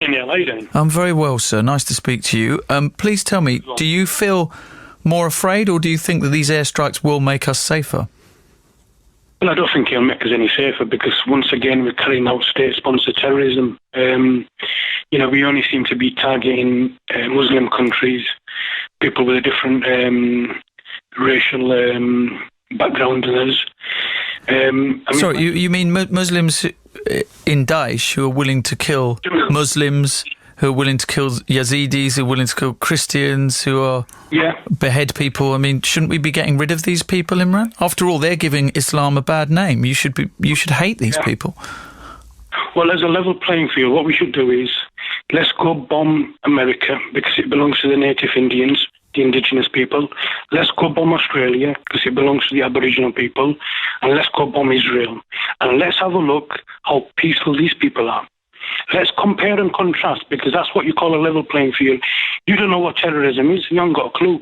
How you doing? I'm very well, sir. Nice to speak to you. Please tell me, do you feel more afraid, or do you think that these airstrikes will make us safer? Well, I don't think it'll make us any safer because, once again, we're carrying out state-sponsored terrorism. We only seem to be targeting Muslim countries, people with a different racial background than us. Sorry, you mean Muslims in Daesh who are willing to kill Muslims, who are willing to kill Yazidis, who are willing to kill Christians, who are behead people? I mean, shouldn't we be getting rid of these people, Imran? After all, they're giving Islam a bad name. You should hate these people. Well, as a level playing field, what we should do is let's go bomb America because it belongs to the native Indians, the indigenous people. Let's go bomb Australia because it belongs to the Aboriginal people. And let's go bomb Israel. And let's have a look how peaceful these people are. Let's compare and contrast, because that's what you call a level playing field. You don't know what terrorism is. You haven't got a clue.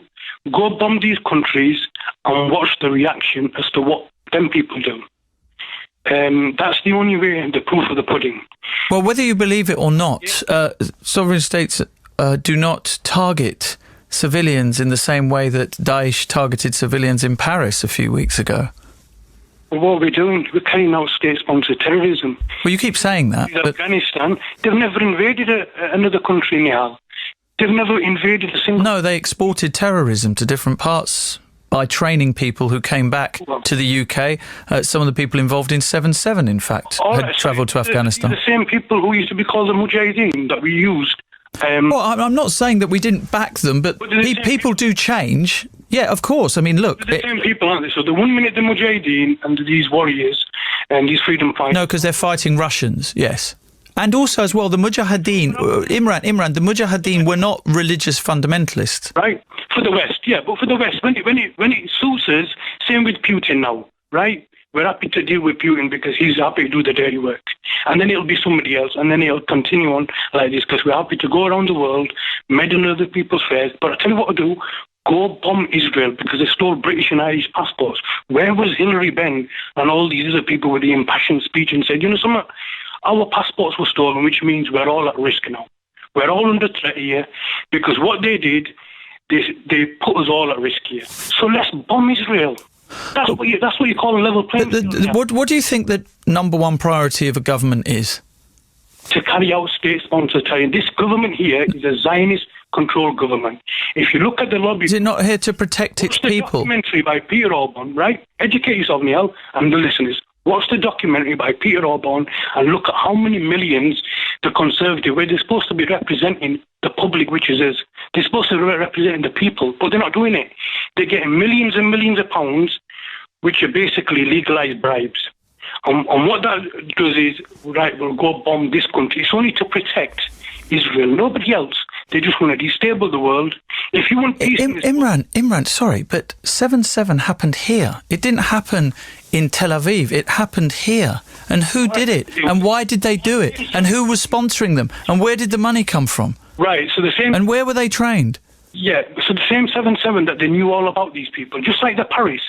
Go bomb these countries and watch the reaction as to what them people do. That's the only way, the proof of the pudding. Well, whether you believe it or not, sovereign states do not target civilians in the same way that Daesh targeted civilians in Paris a few weeks ago. Well, what are we doing? We're carrying out state-sponsored terrorism. Well, you keep saying that. But Afghanistan, they've never invaded another country, Nihal. They've never invaded a single... No, they exported terrorism to different parts by training people who came back to the UK. Some of the people involved in 7/7, in fact, had travelled to Afghanistan. The same people who used to be called the Mujahideen that we used. Well, I'm not saying that we didn't back them, but people do change. Yeah, of course. I mean, look... They're the same people, aren't they? So the 1 minute the Mujahideen and these warriors and these freedom fighters... No, because they're fighting Russians, yes. And also, as well, the Mujahideen... Imran, the Mujahideen were not religious fundamentalists. Right, for the West, yeah. But for the West, when it suits us, same with Putin now, right? We're happy to deal with Putin because he's happy to do the dirty work. And then it'll be somebody else, and then it'll continue on like this because we're happy to go around the world, meddle other people's affairs. But I'll tell you what to do. Go bomb Israel because they stole British and Irish passports. Where was Hilary Benn and all these other people with the impassioned speech and said, something? Our passports were stolen, which means we're all at risk now. We're all under threat here because what they did, they put us all at risk here. So let's bomb Israel. That's what you call a level playing field. What do you think the number one priority of a government is? To carry out state-sponsored terrorism. This government here is a Zionist-controlled government. If you look at the lobby... Is it not here to protect its people? Watch the documentary by Peter Orban, right? Educate yourself, Neil, and the listeners. Watch the documentary by Peter Orban and look at how many millions the Conservative, where they're supposed to be representing the public, which is us. They're supposed to be representing the people, but they're not doing it. They're getting millions and millions of pounds, which are basically legalised bribes. And what that does is, right, we'll go bomb this country. It's only to protect Israel, nobody else. They just want to destabilise the world. If you want peace... Imran, sorry, but 7/7 happened here. It didn't happen in Tel Aviv. It happened here. And who did it? And why did they do it? And who was sponsoring them? And where did the money come from? Right, so the same... And where were they trained? Yeah, so the same 7/7 that they knew all about these people, just like the Paris.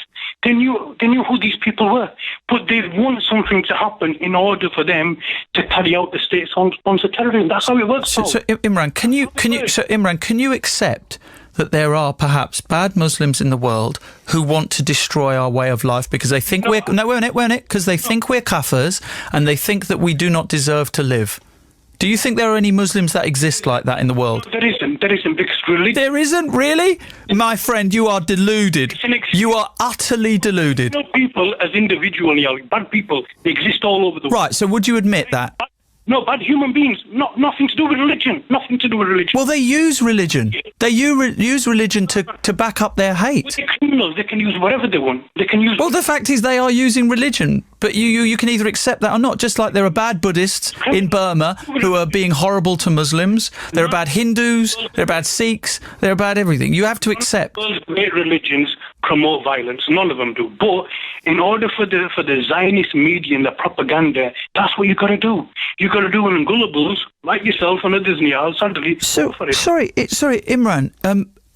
They knew who these people were, but they want something to happen in order for them to carry out the state-sponsored terrorism. That's how it works. So Imran, can you accept that there are perhaps bad Muslims in the world who want to destroy our way of life because they think because they think we're kafirs and they think that we do not deserve to live? Do you think there are any Muslims that exist like that in the world? There isn't because religion... There isn't, really? My friend, you are deluded. You are utterly deluded. People as individually, bad people, they exist all over the world. Right, so would you admit that? No, bad human beings, nothing to do with religion. Nothing to do with religion. Well, they use religion. They use religion to back up their hate. They're criminals. They can use whatever they want. They can use... Well, the fact is they are using religion, but you can either accept that or not, just like there are bad Buddhists in Burma who are being horrible to Muslims. There are bad Hindus. There are bad Sikhs. There are bad everything. You have to accept... Those great religions promote violence. None of them do. But in order for the Zionist media and the propaganda, that's what you got to do. You got to do it in gullibles like yourself and others, Nihal. Sadly. Sorry, Imran.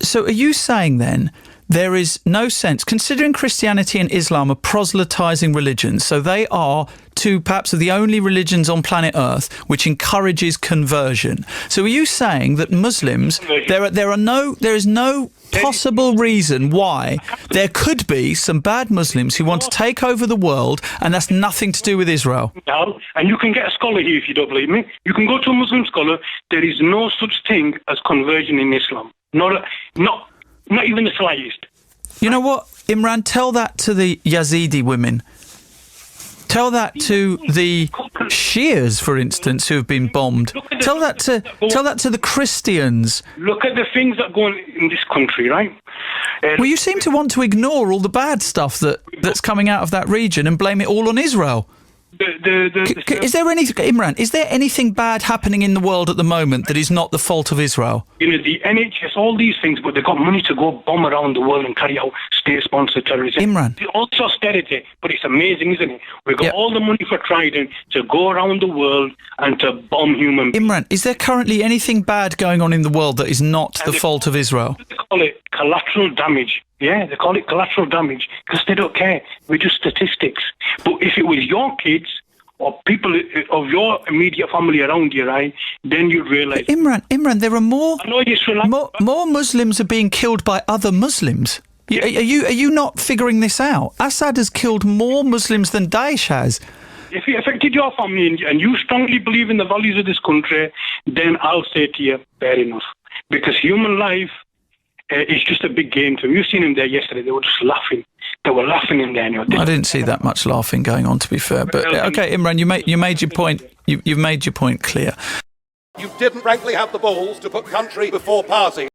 So are you saying then there is no sense, considering Christianity and Islam are proselytizing religions, so they are two perhaps of the only religions on planet Earth which encourages conversion. So are you saying that Muslims, there is no possible reason why there could be some bad Muslims who want to take over the world, and that's nothing to do with Israel? No, and you can get a scholar here if you don't believe me. You can go to a Muslim scholar. There is no such thing as conversion in Islam. Not even the slightest. You know what, Imran? Tell that to the Yazidi women. Tell that to the Shias, for instance, who have been bombed. Tell that to the Christians. Look at the things that go on in this country, right? Well, you seem to want to ignore all the bad stuff that's coming out of that region and blame it all on Israel. Is there Imran, is there anything bad happening in the world at the moment that is not the fault of Israel? The NHS, all these things, but they've got money to go bomb around the world and carry out state-sponsored terrorism. Imran. Also austerity, but it's amazing, isn't it? We've got all the money for Trident to go around the world and to bomb human beings. Imran, is there currently anything bad going on in the world that is not the fault of Israel? They call it collateral damage. Yeah, they call it collateral damage because they don't care. We're just statistics. But if it was your kids or people of your immediate family around you, right, then you'd realise... Imran, there are more Muslims are being killed by other Muslims. Yeah. Are you not figuring this out? Assad has killed more Muslims than Daesh has. If it affected your family and you strongly believe in the values of this country, then I'll say to you, fair enough. Because human life... it's just a big game to them. You've seen him there yesterday. They were just laughing. They were laughing in there. I didn't see that much laughing going on, to be fair. But okay, Imran, you made your point. You've made your point clear. You didn't frankly have the balls to put country before party.